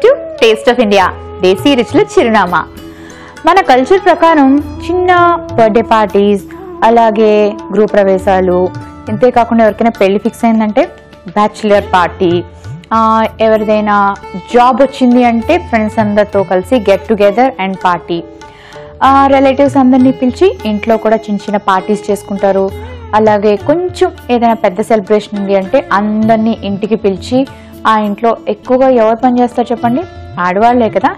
To taste of India, దేశీ రుచుల చిరునామా. మన కల్చర్ ప్రకారం చిన్న బర్త్డే పార్టీస్, అలాగే గృహప్రవేశాలు, ఇంతేకాకుండా ఎవరికైనా పెళ్లి ఫిక్స్ అయిందంటే బ్యాచులర్ పార్టీ, ఎవరిదైనా జాబ్ వచ్చింది అంటే ఫ్రెండ్స్ అందరితో కలిసి get together and party, relatives అందరినీ పిలిచి ఇంట్లో కూడా చిన్న చిన్న పార్టీస్ చేసుకుంటారు. అలాగే కొంచెం ఏదైనా పెద్ద సెలబ్రేషన్ ఉంది అంటే అందరినీ ఇంటికి పిలిచి ఆ ఇంట్లో ఎక్కువగా ఎవరు పని చేస్తారు చెప్పండి? ఆడవాళ్లే కదా.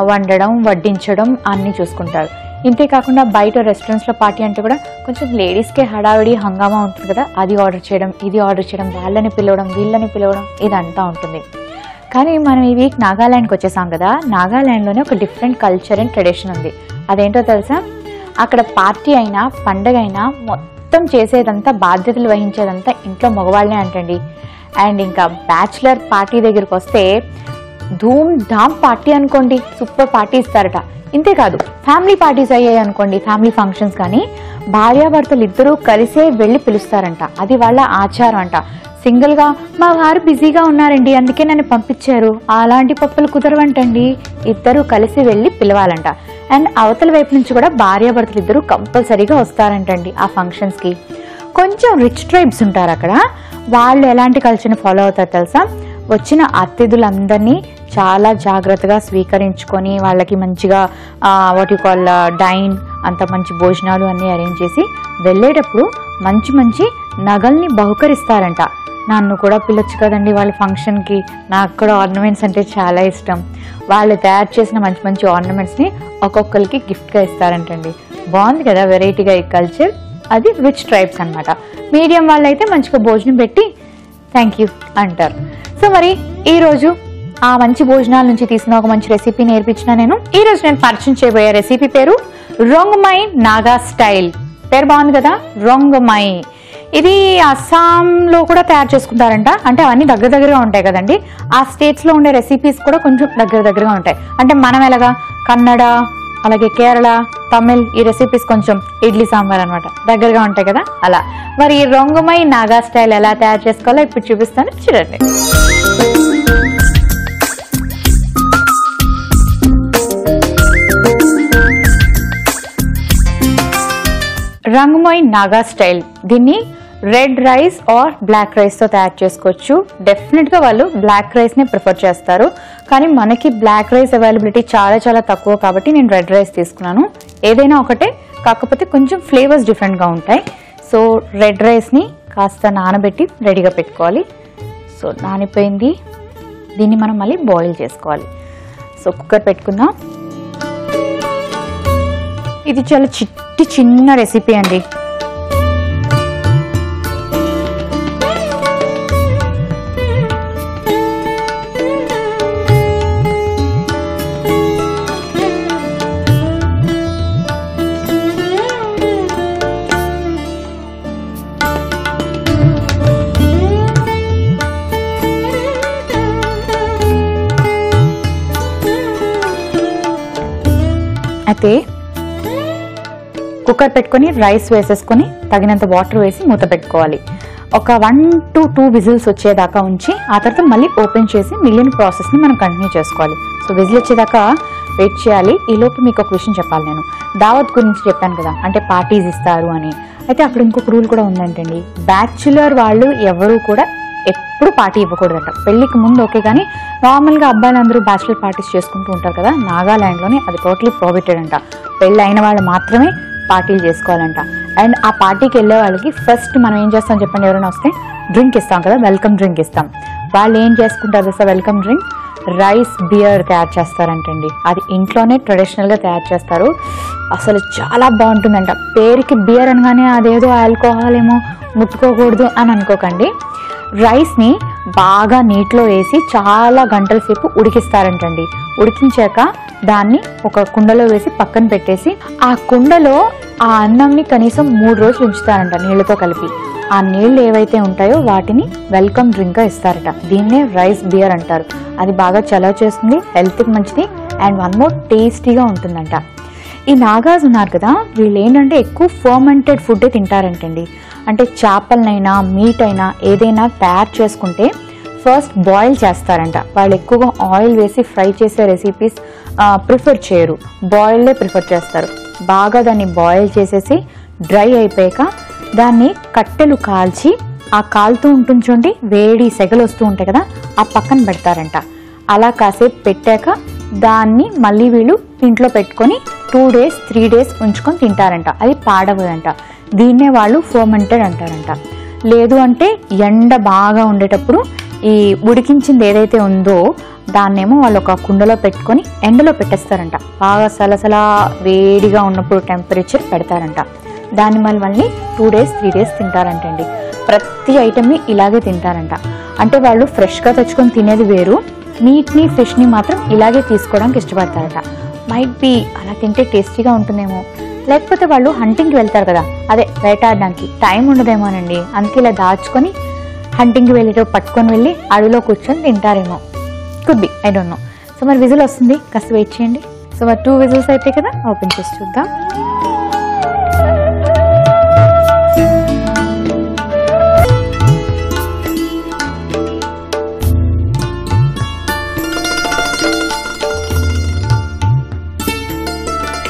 వండడం, వడ్డించడం అన్నీ చూసుకుంటారు. ఇంతేకాకుండా బయట రెస్టారెంట్స్లో పార్టీ అంటే కూడా కొంచెం లేడీస్కే హడావిడి హంగామా ఉంటుంది కదా. అది ఆర్డర్ చేయడం, ఇది ఆర్డర్ చేయడం, వాళ్ళని పిలవడం, వీళ్ళని పిలవడం, ఇదంతా ఉంటుంది. కానీ మనం ఈ వీక్ నాగాల్యాండ్కి వచ్చేసాం కదా. నాగాల్యాండ్లోనే ఒక డిఫరెంట్ కల్చర్ అండ్ ట్రెడిషన్ ఉంది. అదేంటో తెలుసా? అక్కడ పార్టీ అయినా పండగ అయినా మొత్తం చేసేదంతా, బాధ్యతలు వహించేదంతా ఇంట్లో మగవాళ్ళే అంటండి. అండ్ ఇంకా బ్యాచులర్ పార్టీ దగ్గరికి వస్తే ధూమ్ ధామ్ పార్టీ అనుకోండి, సూపర్ పార్టీ ఇస్తారట. ఇంతేకాదు ఫ్యామిలీ పార్టీస్ అయ్యాయి అనుకోండి, ఫ్యామిలీ ఫంక్షన్స్, కానీ భార్యాభర్తలు ఇద్దరూ కలిసే వెళ్ళి పిలుస్తారంట. అది వాళ్ళ ఆచారం అంట. సింగిల్గా మా వారు బిజీగా ఉన్నారండి అందుకే నన్ను పంపించారు, అలాంటి పప్పులు కుదరవంటండి. ఇద్దరు కలిసి వెళ్ళి పిలవాలంట. అండ్ అవతల వైపు నుంచి కూడా భార్యాభర్తలు ఇద్దరు కంపల్సరీగా వస్తారంటండి ఆ ఫంక్షన్స్కి. కొంచెం రిచ్ ట్రైబ్స్ ఉంటారు అక్కడ. వాళ్ళు ఎలాంటి కల్చర్ని ఫాలో అవుతారు తెలుసా? వచ్చిన అతిథులందరినీ చాలా జాగ్రత్తగా స్వీకరించుకొని వాళ్ళకి మంచిగా వాట్ యు కాల్ డైన్, అంత మంచి భోజనాలు అన్నీ అరేంజ్ చేసి వెళ్ళేటప్పుడు మంచి మంచి నగల్ని బహుకరిస్తారంట. నన్ను కూడా పిలవచ్చు కదండి వాళ్ళ ఫంక్షన్కి, నాకు కూడా ఆర్నమెంట్స్ అంటే చాలా ఇష్టం. వాళ్ళు తయారు చేసిన మంచి మంచి ఆర్నమెంట్స్ని ఒక్కొక్కరికి గిఫ్ట్గా ఇస్తారంటండి. బాగుంది కదా వెరైటీగా ఈ కల్చర్. అది రిచ్ ట్రైబ్స్ అనమాట. మీడియం వాళ్ళు అయితే మంచిగా భోజనం పెట్టి థ్యాంక్ యూ అంటారు. సో మరి ఈరోజు ఆ మంచి భోజనాల నుంచి తీసిన ఒక మంచి రెసిపీ నేర్పించిన నేను. ఈరోజు నేను పరిచయం చేయబోయే రెసిపీ పేరు రొంగమై నాగా స్టైల్. పేరు బాగుంది కదా, రొంగమై. ఇది అస్సాంలో కూడా తయారు చేసుకుంటారంట. అంటే అవన్నీ దగ్గర దగ్గరగా ఉంటాయి కదండి. ఆ స్టేట్స్లో ఉండే రెసిపీస్ కూడా కొంచెం దగ్గర దగ్గరగా ఉంటాయి. అంటే మనం ఎలాగా కన్నడ, అలాగే కేరళ, తమిళ్, ఈ రెసిపీస్ కొంచెం ఇడ్లీ సాంబార్ అనమాట, దగ్గరగా ఉంటాయి కదా, అలా. మరి ఈ రొంగమై నాగా స్టైల్ ఎలా తయారు చేసుకోవాలో ఇప్పుడు చూపిస్తాను, చూడండి. రొంగమై నాగా స్టైల్, దీన్ని రెడ్ రైస్ ఆర్ బ్లాక్ రైస్తో తయారు చేసుకోవచ్చు. డెఫినెట్గా వాళ్ళు బ్లాక్ రైస్ని ప్రిఫర్ చేస్తారు, కానీ మనకి బ్లాక్ రైస్ అవైలబిలిటీ చాలా చాలా తక్కువ కాబట్టి నేను రెడ్ రైస్ తీసుకున్నాను. ఏదైనా ఒకటే, కాకపోతే కొంచెం ఫ్లేవర్స్ డిఫరెంట్గా ఉంటాయి. సో రెడ్ రైస్ని కాస్త నానబెట్టి రెడీగా పెట్టుకోవాలి. సో నానిపోయింది, దీన్ని మనం మళ్ళీ బాయిల్ చేసుకోవాలి. సో కుక్కర్ పెట్టుకుందాం. ఇది చాలా చిన్న రెసిపీ అండి. అయితే కుక్కర్ పెట్టుకొని రైస్ వేసేసుకొని తగినంత వాటర్ వేసి మూత పెట్టుకోవాలి. ఒక 1 to 2 విజిల్స్ వచ్చేదాకా ఉంచి ఆ తర్వాత మళ్ళీ ఓపెన్ చేసి మిగిలిన ప్రాసెస్ని మనం కంటిన్యూ చేసుకోవాలి. సో విజిల్ వచ్చేదాకా వెయిట్ చేయాలి. ఈలోపు మీకు ఒక విషయం చెప్పాలి. నేను దావత్ గురించి చెప్పాను కదా, అంటే పార్టీస్ ఇస్తారు అని. అయితే అక్కడ ఇంకొక రూల్ కూడా ఉందంటండి. బ్యాచులర్ వాళ్ళు ఎవరు కూడా ఎప్పుడు పార్టీ ఇవ్వకూడదంట. పెళ్లికి ముందు ఓకే, కానీ నార్మల్గా అబ్బాయిలు అందరూ బ్యాచులర్ పార్టీస్ చేసుకుంటూ ఉంటారు కదా, నాగాల్యాండ్లోనే అది టోటలీ ప్రోహిబిటెడ్ అంట. పెళ్ళి అయిన వాళ్ళు మాత్రమే పార్టీలు చేసుకోవాలంట. అండ్ ఆ పార్టీకి వెళ్ళే వాళ్ళకి ఫస్ట్ మనం ఏం చేస్తాం చెప్పండి? ఎవరైనా వస్తే డ్రింక్ ఇస్తాం కదా, వెల్కమ్ డ్రింక్ ఇస్తాం. వాళ్ళు ఏం చేసుకుంటారు తెలుసా? వెల్కమ్ డ్రింక్ రైస్ బియర్ తయారు చేస్తారంటండి. అది ఇంట్లోనే ట్రెడిషనల్గా తయారు చేస్తారు. అసలు చాలా బాగుంటుందంట. పేరుకి బియర్ అనగానే అదేదో ఆల్కహాల్ ఏమో ముట్టుకోకూడదు అని అనుకోకండి. రైస్ని బాగా నీటిలో వేసి చాలా గంటల సేపు ఉడికిస్తారంటండి. ఉడికించాక దాన్ని ఒక కుండలో వేసి పక్కన పెట్టేసి ఆ కుండలో ఆ అన్నంని కనీసం 3 రోజులు ఉంచుతారంట నీళ్ళతో కలిపి. ఆ నీళ్లు ఏవైతే ఉంటాయో వాటిని వెల్కమ్ డ్రింక్గా ఇస్తారట. దీన్నే రైస్ బియర్ అంటారు. అది బాగా చలవ చేస్తుంది, హెల్త్కి మంచిది, అండ్ 1 more టేస్టీగా ఉంటుందంట. ఈ నాగాస్ ఉన్నారు కదా, వీళ్ళు ఏంటంటే ఎక్కువ ఫర్మెంటెడ్ ఫుడ్డే తింటారంటండి. అంటే చేపలనైనా మీట్ అయినా ఏదైనా తయారు చేసుకుంటే ఫస్ట్ బాయిల్ చేస్తారంట. వాళ్ళు ఎక్కువగా ఆయిల్ వేసి ఫ్రై చేసే రెసిపీస్ ప్రిఫర్ చేయరు, బాయిల్డే ప్రిఫర్ చేస్తారు. బాగా దాన్ని బాయిల్ చేసేసి డ్రై అయిపోయాక దాన్ని కట్టెలు కాల్చి, ఆ కాలుతూ ఉంటుంది చూడండి, వేడి సెగలు వస్తూ ఉంటాయి కదా, ఆ పక్కన పెడతారంట. అలా కాసేపు పెట్టాక దాన్ని మళ్ళీ వీళ్ళు ఇంట్లో పెట్టుకొని 2 days 3 days ఉంచుకొని తింటారంట. అది పాడవదంట. దీన్నే వాళ్ళు ఫర్మెంటెడ్ అంటారంట. లేదు అంటే ఎండ బాగా ఉండేటప్పుడు ఈ ఉడికించింది ఏదైతే ఉందో దాన్నేమో వాళ్ళు ఒక కుండలో పెట్టుకొని ఎండలో పెట్టేస్తారంట. బాగా సలసలా వేడిగా ఉన్నప్పుడు టెంపరేచర్ పెడతారంట. దాన్ని మళ్ళీ 2 days 3 days తింటారంటండి. ప్రతి ఐటమ్ని ఇలాగే తింటారంట. అంటే వాళ్ళు ఫ్రెష్గా తెచ్చుకొని తినేది వేరు, మీట్ని ఫిష్ని మాత్రం ఇలాగే తీసుకోవడానికి ఇష్టపడతారట. మైట్ బి అలా తింటే టేస్టీగా ఉంటుందేమో, లేకపోతే వాళ్ళు హంటింగ్కి వెళ్తారు కదా, అదే వేటాడడానికి టైం ఉండదేమోనండి, అందుకే ఇలా దాచుకొని హంటింగ్కి వెళ్ళేటప్పుడు పట్టుకొని వెళ్ళి అడవిలో కూర్చొని తింటారేమో. Could be, I don't know. So మరి విజిల్ వస్తుంది, కాస్త వెయిట్ చేయండి. సో మరి 2 విజిల్స్ అయితే కదా, ఓపెన్ చేసి చూద్దాం.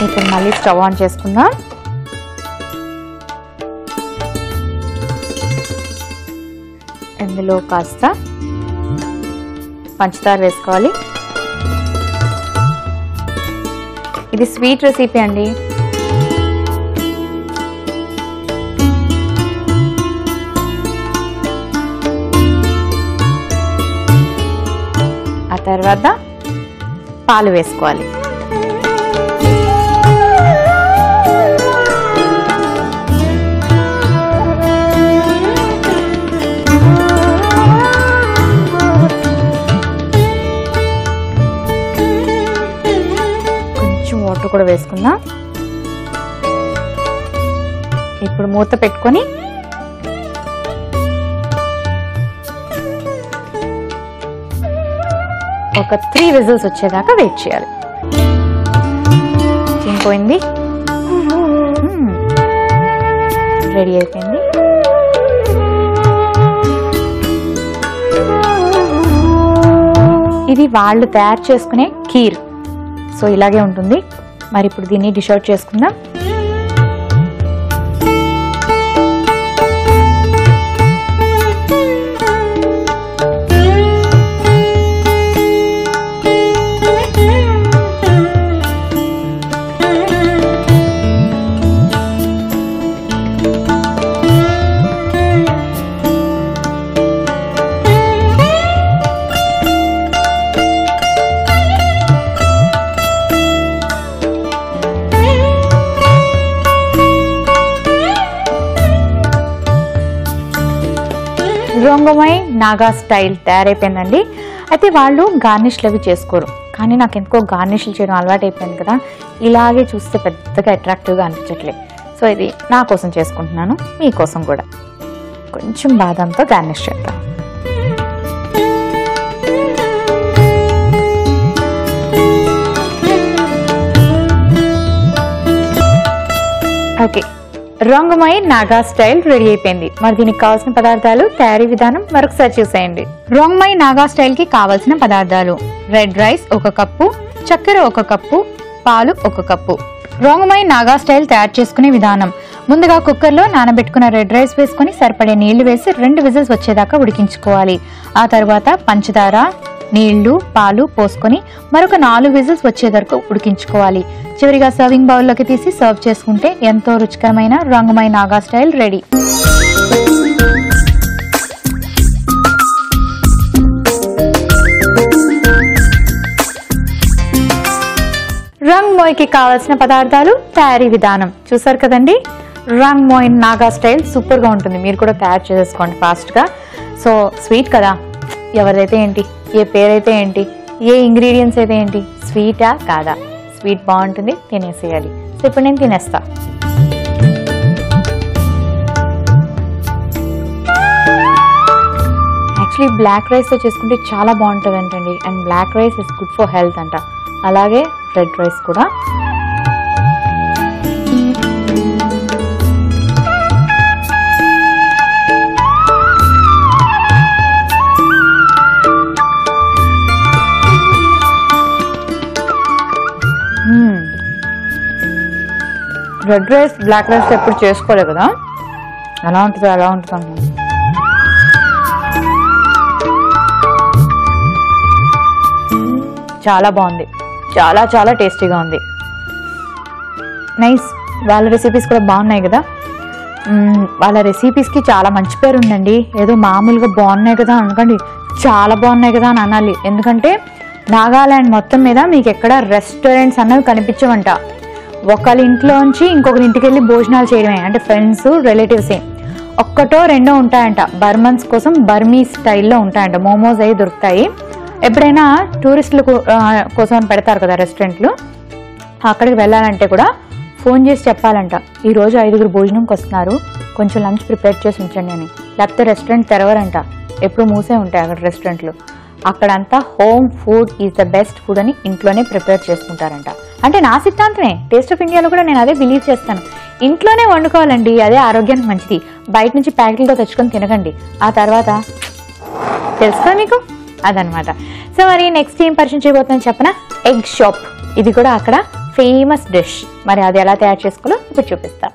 ఇప్పుడు మళ్ళీ స్టవ్ ఆన్ చేసుకుందాం. ఇందులో కాస్త పంచదార వేసుకోవాలి. ఇది స్వీట్ రెసిపీ అండి. ఆ తర్వాత పాలు వేసుకోవాలి. వాటర్ కూడా వేసుకుందాం. ఇప్పుడు మూత పెట్టుకొని ఒక 3 విజిల్స్ వచ్చేదాకా వెయిట్ చేయాలి. ఇంపోయింది, రెడీ అయిపోయింది. ఇది వాళ్ళు తయారు చేసుకునే ఖీర్. సో ఇలాగే ఉంటుంది. మరి ఇప్పుడు దీన్ని డిష్ అవుట్ చేసుకుందాం. రంగమై నాగా స్టైల్ తయారైపోయిందండి. అయితే వాళ్ళు గార్నిష్లు అవి చేసుకోరు, కానీ నాకు ఎందుకో గార్నిష్లు చేయడం అలవాటు అయిపోయింది కదా, ఇలాగే చూస్తే పెద్దగా అట్రాక్టివ్గా అనిపించట్లేదు. సో ఇది నా కోసం చేసుకుంటున్నాను, మీకోసం కూడా కొంచెం బాదంతో గార్నిష్ చేద్దాం. ఓకే, రంగమై నాగా స్టైల్ రెడీ అయిపోయింది. మరి దీనికి కావాల్సిన పదార్థాలు, తయారీ విధానం మరొకసారి చూసేయండి. రంగమై నాగా స్టైల్ కి కావాల్సిన పదార్థాలు: రెడ్ రైస్ 1 కప్పు, చక్కెర 1 కప్పు, పాలు 1 కప్పు. రంగమై నాగా స్టైల్ తయారు చేసుకునే విధానం: ముందుగా కుక్కర్లో నానబెట్టుకున్న రెడ్ రైస్ వేసుకుని సరిపడే నీళ్లు వేసి 2 విజిల్స్ వచ్చేదాకా ఉడికించుకోవాలి. ఆ తర్వాత పంచదార, నీళ్లు, పాలు పోసుకొని మరొక 4 విజిల్స్ వచ్చే వరకు ఉడికించుకోవాలి. చివరిగా సర్వింగ్ బౌల్లోకి తీసి సర్వ్ చేసుకుంటే ఎంతో రుచికరమైన రంగమై నాగా స్టైల్ రెడీ. రంగమోయ్కి కావాల్సిన పదార్థాలు, తయారీ విధానం చూసారు కదండి. రంగమోయ్ నాగా స్టైల్ సూపర్గా ఉంటుంది, మీరు కూడా తయారు చేసేసుకోండి ఫాస్ట్గా. సో స్వీట్ కదా, ఎవరైతే ఏంటి, ఏ పేరైతే ఏంటి, ఏ ఇంగ్రీడియంట్స్ అయితే ఏంటి, స్వీటా కాదా, స్వీట్ బాగుంటుంది, తినేసేయాలి. సో ఇప్పుడు నేను తినేస్తా. యాక్చువల్లీ బ్లాక్ రైస్తో చేసుకుంటే చాలా బాగుంటుంది అంటండి. And black rice is good for health అంట, అలాగే రెడ్ రైస్ కూడా. రెడ్ రైస్ బ్లాక్ రైస్ ఎప్పుడు చేసుకోలేదు కదా, ఎలా ఉంటుంది అలా ఉంటుంది. చాలా బాగుంది, చాలా చాలా టేస్టీగా ఉంది. నైస్. వాళ్ళ రెసిపీస్ కూడా బాగున్నాయి కదా. వాళ్ళ రెసిపీస్కి చాలా మంచి పేరు ఉందండి. ఏదో మామూలుగా బాగున్నాయి కదా అనకండి, చాలా బాగున్నాయి కదా అని అనాలి. ఎందుకంటే నాగాలాండ్ మొత్తం మీద మీకు ఎక్కడ రెస్టారెంట్స్ అన్నవి కనిపించవంట. ఒకళ్ళ ఇంట్లోంచి ఇంకొకరి ఇంటికి వెళ్ళి భోజనాలు చేయడమే, అంటే ఫ్రెండ్స్ రిలేటివ్సే. ఒక్కటో రెండో ఉంటాయంట. బర్మన్స్ కోసం బర్మీ స్టైల్లో ఉంటాయంట. మోమోస్ అవి దొరుకుతాయి. ఎప్పుడైనా టూరిస్టుల కోసం పెడతారు కదా రెస్టారెంట్లు, అక్కడికి వెళ్ళాలంటే కూడా ఫోన్ చేసి చెప్పాలంట, ఈరోజు 5గురు భోజనంకి వస్తున్నారు, కొంచెం లంచ్ ప్రిపేర్ చేసి ఉంచండి అని. లేకపోతే రెస్టారెంట్ తెరవరంట, ఎప్పుడు మూసే ఉంటాయి అక్కడ రెస్టారెంట్లు. అక్కడంతా home food is the best food అని ఇంట్లోనే ప్రిపేర్ చేసుకుంటారంట. అంటే నా సిద్ధాంతమే. టేస్ట్ ఆఫ్ ఇండియాలో కూడా నేను అదే బిలీవ్ చేస్తాను. ఇంట్లోనే వండుకోవాలండి, అదే ఆరోగ్యానికి మంచిది. బయట నుంచి ప్యాకెట్లతో తెచ్చుకొని తినకండి. ఆ తర్వాత తెలుసుకో మీకు అదనమాట. సో మరి నెక్స్ట్ ఏం పరిచయం చేయబోతుందని చెప్పనా, ఎగ్ షాప్. ఇది కూడా అక్కడ ఫేమస్ డిష్. మరి అది ఎలా తయారు చేసుకోవాలో ఇప్పుడు చూపిస్తా.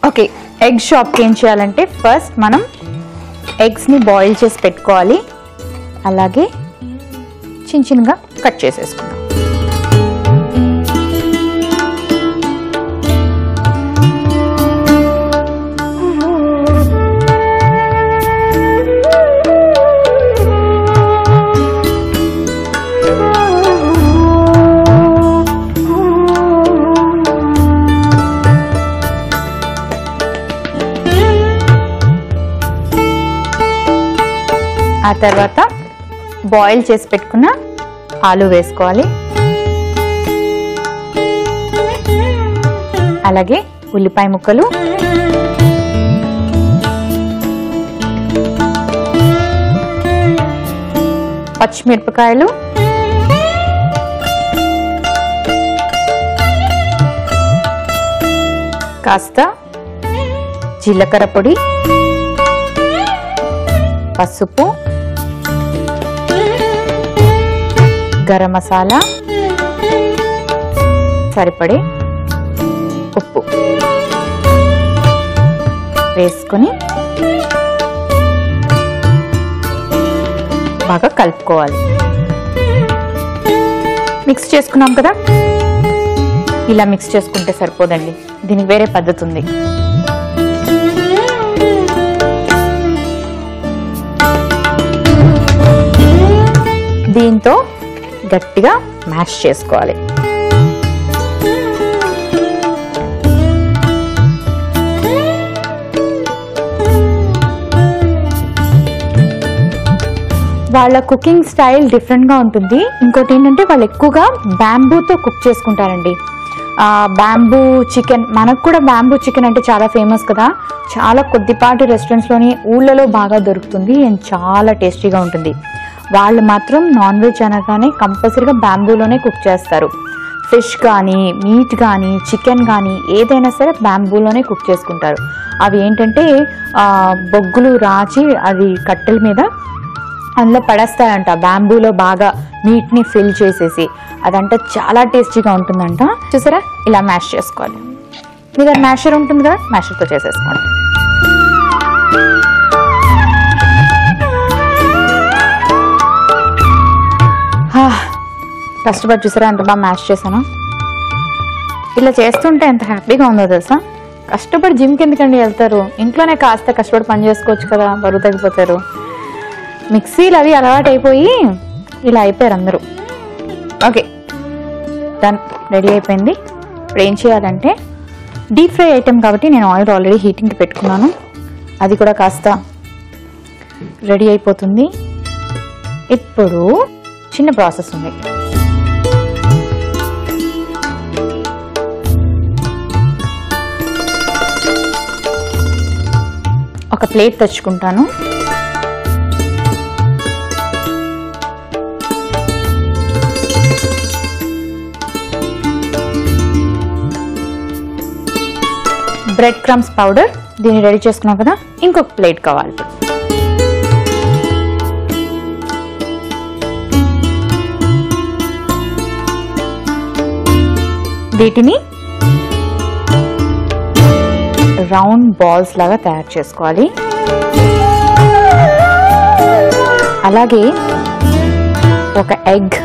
ఓకే, ఎగ్ షాప్కి ఏం చేయాలంటే ఫస్ట్ మనం ఎగ్స్ని బాయిల్ చేసి పెట్టుకోవాలి. అలాగే చిన్న చిన్నగా కట్ చేసేసుకుందాం. ఆ తర్వాత బాయిల్ చేసి పెట్టుకున్న ఆలు వేసుకోవాలి. అలాగే ఉల్లిపాయ ముక్కలు, పచ్చిమిరపకాయలు, కాస్త జీలకర్ర పొడి, పసుపు, గరం మసాలా, సరిపడే ఉప్పు వేసుకొని బాగా కలుపుకోవాలి. మిక్స్ చేసుకున్నాం కదా, ఇలా మిక్స్ చేసుకుంటే సరిపోదండి, దీనికి వేరే పద్ధతి ఉంది. దీంతో గట్టిగా మ్యాష్ చేసుకోవాలి. వాళ్ళ కుకింగ్ స్టైల్ డిఫరెంట్గా ఉంటుంది. ఇంకోటి ఏంటంటే వాళ్ళు ఎక్కువగా బ్యాంబూతో కుక్ చేసుకుంటారండి. బ్యాంబూ చికెన్, మనకు కూడా బ్యాంబూ చికెన్ అంటే చాలా ఫేమస్ కదా. చాలా కొద్దిపాటి రెస్టారెంట్స్లోని ఊళ్ళలో బాగా దొరుకుతుంది అండ్ చాలా టేస్టీగా ఉంటుంది. వాళ్ళు మాత్రం నాన్ వెజ్ అనగానే కంపల్సరీగా బ్యాంబూలోనే కుక్ చేస్తారు. ఫిష్ కానీ, మీట్ కానీ, చికెన్ కానీ ఏదైనా సరే బ్యాంబూలోనే కుక్ చేసుకుంటారు. అవి ఏంటంటే బొగ్గులు రాచి అది కట్టెల మీద అందులో పడేస్తారంట, బ్యాంబూలో బాగా మీట్ని ఫిల్ చేసేసి. అదంట చాలా టేస్టీగా ఉంటుందంట. చూసారా, ఇలా మ్యాష్ చేసుకోవాలి. మీ దగ్గర మ్యాషర్ ఉంటుంది కదా, మ్యాషర్తో చేసేసుకోండి. కష్టపడి చూసారా ఎంత బాగా మ్యాష్ చేశాను. ఇలా చేస్తుంటే ఎంత హ్యాపీగా ఉందో తెలుసా. కష్టపడి జిమ్కి ఎందుకండి వెళ్తారు, ఇంట్లోనే కాస్త కష్టపడి పని చేసుకోవచ్చు కదా, బరువు తగ్గిపోతారు. మిక్సీలు అవి అలవాటు అయిపోయి ఇలా అయిపోయారు అందరూ. ఓకే, డన్, రెడీ అయిపోయింది. ఇప్పుడు ఏం చేయాలంటే డీప్ ఫ్రై ఐటెం కాబట్టి నేను ఆయిల్ ఆల్రెడీ హీటింగ్కి పెట్టుకున్నాను. అది కూడా కాస్త రెడీ అయిపోతుంది. ఇప్పుడు చిన్న ప్రాసెస్ ఉంది. ఒక ప్లేట్ తెచ్చుకుంటాను. బ్రెడ్ క్రమ్స్ పౌడర్, దీన్ని రెడీ చేసుకున్నాం కదా. ఇంకొక ప్లేట్ కావాలి. వీటిని రౌండ్ బాల్స్ లాగా తయారు చేసుకోవాలి. అలాగే ఒక ఎగ్,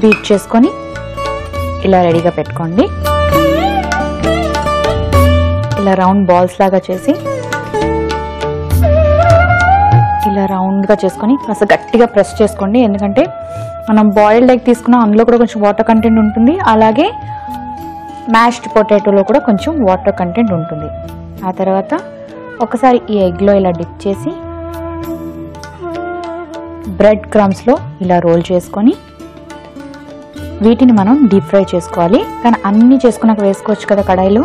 బీట్ చేసుకొని ఇలా రెడీగా పెట్టుకోండి. ఇలా రౌండ్ బాల్స్ లాగా చేసి ఇలా రౌండ్గా చేసుకొని కాస్త గట్టిగా ప్రెస్ చేసుకోండి. ఎందుకంటే మనం బాయిల్డ్ ఎగ్ తీసుకున్నాం, అందులో కూడా కొంచెం వాటర్ కంటెంట్ ఉంటుంది. అలాగే మ్యాష్డ్ పొటాటోలో కూడా కొంచెం వాటర్ కంటెంట్ ఉంటుంది. ఆ తర్వాత ఒకసారి ఈ ఎగ్లో ఇలా డిప్ చేసి బ్రెడ్ క్రమ్స్లో ఇలా రోల్ చేసుకొని వీటిని మనం డీప్ ఫ్రై చేసుకోవాలి. కానీ అన్నీ చేసుకున్నాక వేసుకోవచ్చు కదా కడాయిలో.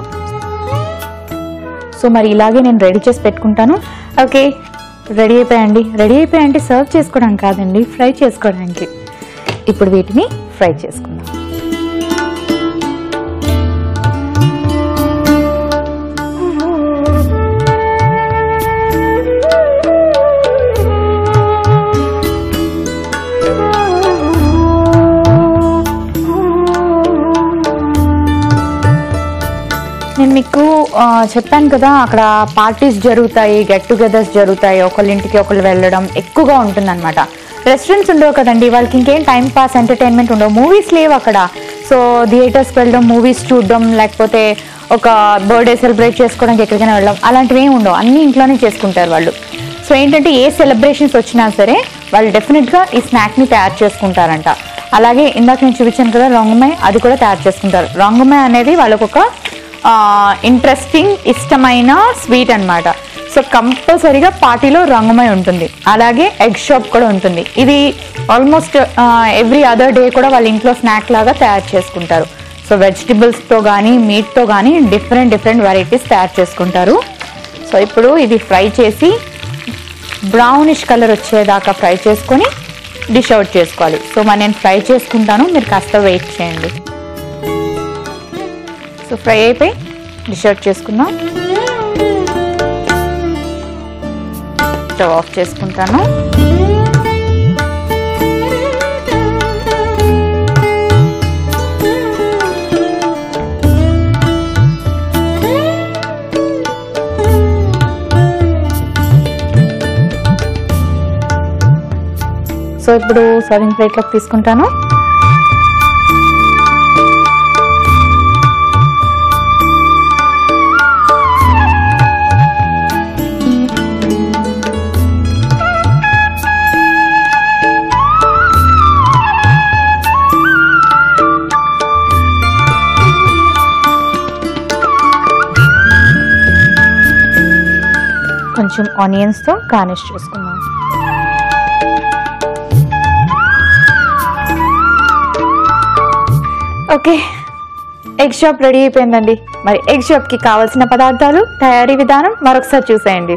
సో మరి ఇలాగే నేను రెడీ చేసి పెట్టుకుంటాను. ఓకే, రెడీ అయిపోయాయండి. రెడీ అయిపోయాయంటే సర్వ్ చేసుకోవడానికి కాదండి, ఫ్రై చేసుకోవడానికి. ఇప్పుడు వీటిని ఫ్రై చేసుకుందాం. నేను మీకు చెప్పాను కదా, అక్కడ పార్టీస్ జరుగుతాయి, గెట్ టుగెదర్స్ జరుగుతాయి, ఒకళ్ళింటికి ఒకళ్ళు వెళ్ళడం ఎక్కువగా ఉంటుందన్నమాట. రెస్టారెంట్స్ ఉండవు కదండి, వాళ్ళకి ఇంకేం టైం పాస్ ఎంటర్టైన్మెంట్ ఉండవు. మూవీస్ లేవు అక్కడ. సో థియేటర్స్కి వెళ్ళడం, మూవీస్ చూడడం, లేకపోతే ఒక బర్త్డే సెలబ్రేట్ చేసుకోవడానికి ఎక్కడికైనా వెళ్ళడం, అలాంటివి ఏమి ఉండవు. అన్నీ ఇంట్లోనే చేసుకుంటారు వాళ్ళు. సో ఏంటంటే ఏ సెలబ్రేషన్స్ వచ్చినా సరే వాళ్ళు డెఫినెట్గా ఈ స్నాక్ని తయారు చేసుకుంటారంట. అలాగే ఇందాక నేను చూపించాను కదా రంగుమాయ్, అది కూడా తయారు చేసుకుంటారు. రంగుమాయ్ అనేది వాళ్ళకు ఒక ఇంట్రెస్టింగ్ ఇష్టమైన స్వీట్ అన్నమాట. సో కంపల్సరీగా పార్టీలో రంగుమాయ్ ఉంటుంది. అలాగే ఎగ్ షాప్ కూడా ఉంటుంది. ఇది ఆల్మోస్ట్ ఎవ్రీ అదర్ డే కూడా వాళ్ళ ఇంట్లో స్నాక్ లాగా తయారు చేసుకుంటారు. సో వెజిటబుల్స్తో కానీ మీట్తో కానీ డిఫరెంట్ వెరైటీస్ తయారు చేసుకుంటారు. సో ఇప్పుడు ఇది ఫ్రై చేసి బ్రౌనిష్ కలర్ వచ్చేదాకా ఫ్రై చేసుకొని డిష్ అవుట్ చేసుకోవాలి. సో మరి నేను ఫ్రై చేసుకుంటాను, మీరు కాస్త వెయిట్ చేయండి. సో ఫ్రై అయిపోయి డిష్ అవుట్ చేసుకుందాం. స్టవ్ ఆఫ్ చేసుకుంటాను. సో ఇప్పుడు సర్వింగ్ ప్లేట్లోకి తీసుకుంటాను. కొంచెం ఆనియన్స్తో గార్నిష్ చేసుకుందాం. ఓకే, ఎగ్ షాప్ రెడీ అయిపోయిందండి. మరి ఎగ్ షాప్కి కావాల్సిన పదార్థాలు, తయారీ విధానం మరొకసారి చూసేయండి.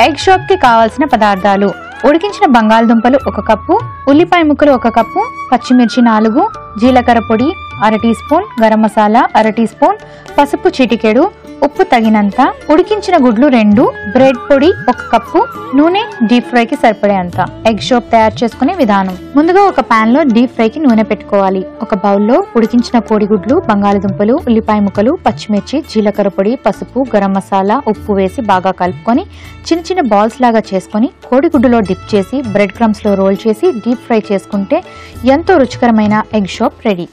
ఎగ్ షాప్కి కావాల్సిన పదార్థాలు: ఉడికించిన బంగాళదుంపలు 1 కప్పు, ఉల్లిపాయ ముక్కలు 1 కప్పు, పచ్చిమిర్చి 4, జీలకర్ర పొడి 1/2 teaspoon, garam masala 1/2 teaspoon, పసుపు చిటికెడు, ఉప్పు తగినంత, ఉడికించిన గుడ్లు 2, బ్రెడ్ పొడి 1 కప్పు, నూనె డీప్ ఫ్రైకి సరిపడేంత. ఎగ్ షాప్ తయారు చేసుకునే విధానం: ముందుగా ఒక పాన్ లో డీప్ ఫ్రైకి నూనె పెట్టుకోవాలి. ఒక బౌల్లో ఉడికించిన కోడిగుడ్లు, బంగాళదుంపలు, ఉల్లిపాయ ముక్కలు, పచ్చిమిర్చి, జీలకర్ర పొడి, పసుపు, గరం మసాలా, ఉప్పు వేసి బాగా కలుపుకొని చిన్న బాల్స్ లాగా చేసుకొని కోడిగుడ్డులో డిప్ చేసి బ్రెడ్ క్రమ్స్ లో రోల్ చేసి డీప్ ఫ్రై చేసుకుంటే ఎంతో రుచికరమైన ఎగ్ షాప్ రెడీ.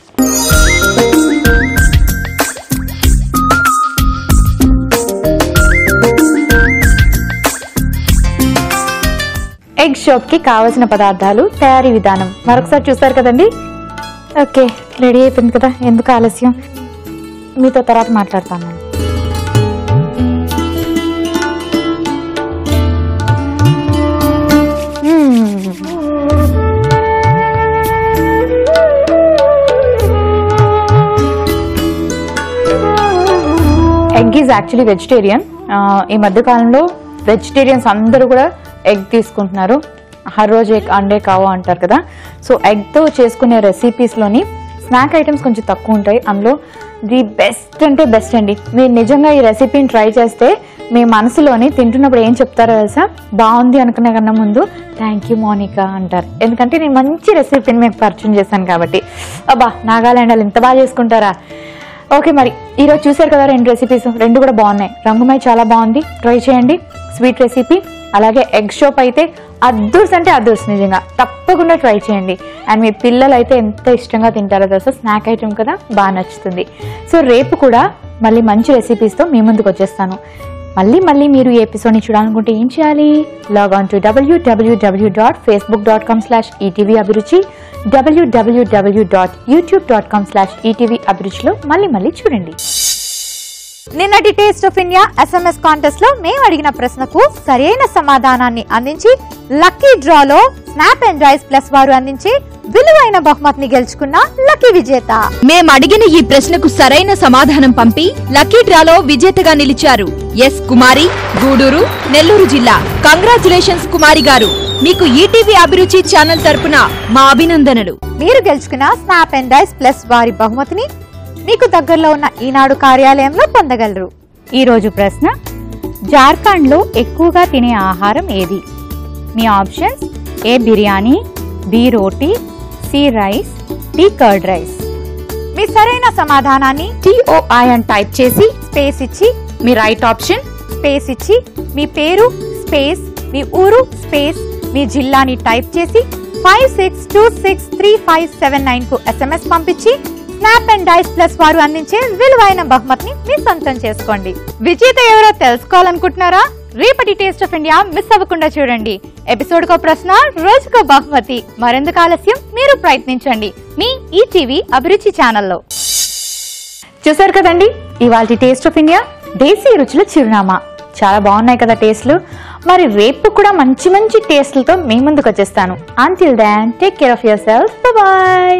ఎగ్ షాప్కి కావాల్సిన పదార్థాలు, తయారీ విధానం మరొకసారి చూసారు కదండి. ఓకే, రెడీ అయిపోయింది కదా, ఎందుకు ఆలస్యం, మీతో తర్వాత మాట్లాడతాను. Egg is actually vegetarian. ఈ మధ్యకాలంలో వెజిటేరియన్స్ అందరూ కూడా ఎగ్ తీసుకుంటున్నారు. హర్ రోజు ఎగ్ అండే కావో అంటారు కదా. సో ఎగ్తో చేసుకునే రెసిపీస్లోని స్నాక్ ఐటమ్స్ కొంచెం తక్కువ ఉంటాయి. అందులో ది బెస్ట్ అంటే బెస్ట్ అండి. మీరు నిజంగా ఈ రెసిపీని ట్రై చేస్తే మీ మనసులోని తింటున్నప్పుడు ఏం చెప్తారో తెలుసా? బాగుంది అనుకునే కన్నా ముందు థ్యాంక్ యూ మోనికా అంటారు. ఎందుకంటే నేను మంచి రెసిపీని మీకు పరిచయం చేశాను కాబట్టి. అబ్బా, నాగాలాండ్ వాళ్ళు ఇంత బాగా చేసుకుంటారా? ఓకే, మరి ఈరోజు చూసారు కదా 2 రెసిపీస్, 2 కూడా బాగున్నాయి. రంగుమై చాలా బాగుంది, ట్రై చేయండి. స్వీట్ రెసిపీ, అలాగే ఎగ్ షోప్ అయితే అద్దూర్స్ అంటే అద్దూర్స్, నిజంగా తప్పకుండా ట్రై చేయండి. అండ్ మీ పిల్లలు అయితే ఎంత ఇష్టంగా తింటారో తెలుసా, స్నాక్ ఐటమ్ కదా, బాగా నచ్చుతుంది. సో రేపు కూడా మళ్ళీ మంచి రెసిపీస్తో మీ ముందుకు వచ్చేస్తాను. మళ్ళీ మీరు ఈ ఎపిసోడ్ని చూడాలనుకుంటే ఏం చేయాలి? లాగ్ ఆన్ టు www.facebook.com/ETV అభిరుచి, www.youtube.com/ETV అభిరుచిలో మళ్ళీ చూడండి. నిన్నటి taste of India SMS contest లో మేము అడిగిన ప్రశ్నకు సరైన సమాధానాన్ని అందించి లక్కీ డ్రాలో స్నాప్ అండ్ రైస్ ప్లస్ వారు అందించి విలువైన బహుమతిని గెలుచుకున్న లక్కీ విజేత. మేము అడిగిన ఈ ప్రశ్నకు సరైన సమాధానం పంపి లక్కీ డ్రాలో విజేతగా నిలిచారు ఎస్ కుమారి, గూడూరు, నెల్లూరు జిల్లా. కంగ్రాచులేషన్స్ కుమారి గారు, మీకు ఈటీవీ అభిరుచి ఛానల్ తరపున మా అభినందనలు. మీరు గెలుచుకున్న స్నాప్ అండ్ రైస్ ప్లస్ వారి బహుమతిని మీకు దగ్గరలో ఉన్న ఈనాడు కార్యాలయంలో పొందగలరు. ఈ రోజు ప్రశ్న, జార్ఖండ్ లో ఎక్కువగా తినే ఆహారం ఏది? మీ options: A biryani, B roti, C rice, D curd rice. మీ సరైన సమాధానాన్ని TOI అని టైప్ చేసి స్పేస్ ఇచ్చి మీ రైట్ ఆప్షన్ స్పేస్ ఇచ్చి మీ పేరు స్పేస్ మీ ఊరు స్పేస్ మీ జిల్లాని టైప్ చేసి 56263579 కు SMS పంపించి స్నాప్ అండ్ డైస్ ప్లస్ వారు అందించే విలువైన బహుమతిని మీ సొంతం చేసుకోండి. విజేత ఎవరో తెలుసుకోవాలనుకుంటున్నారా? రేపటి టేస్ట్ ఆఫ్ ఇండియా మిస్ అవ్వకుండా చూడండి. ఎపిసోడ్ కో ప్రశ్న, రోజుకో బహుమతి. మరెందుకు ఆలస్యం, మీరు ప్రయత్నించండి మీ ఈటీవీ అభిరుచి ఛానల్లో. చూసారు కదండి ఇవాల్టి టేస్ట్ ఆఫ్ ఇండియా దేశీ రుచుల చిరునామా. చాలా బాగున్నాయి కదా టేస్ట్లు. మరి రేపు కూడా మంచి టేస్ట్లతో మీ ముందుకు వచ్చేస్తాను. Until then take care of yourself. By.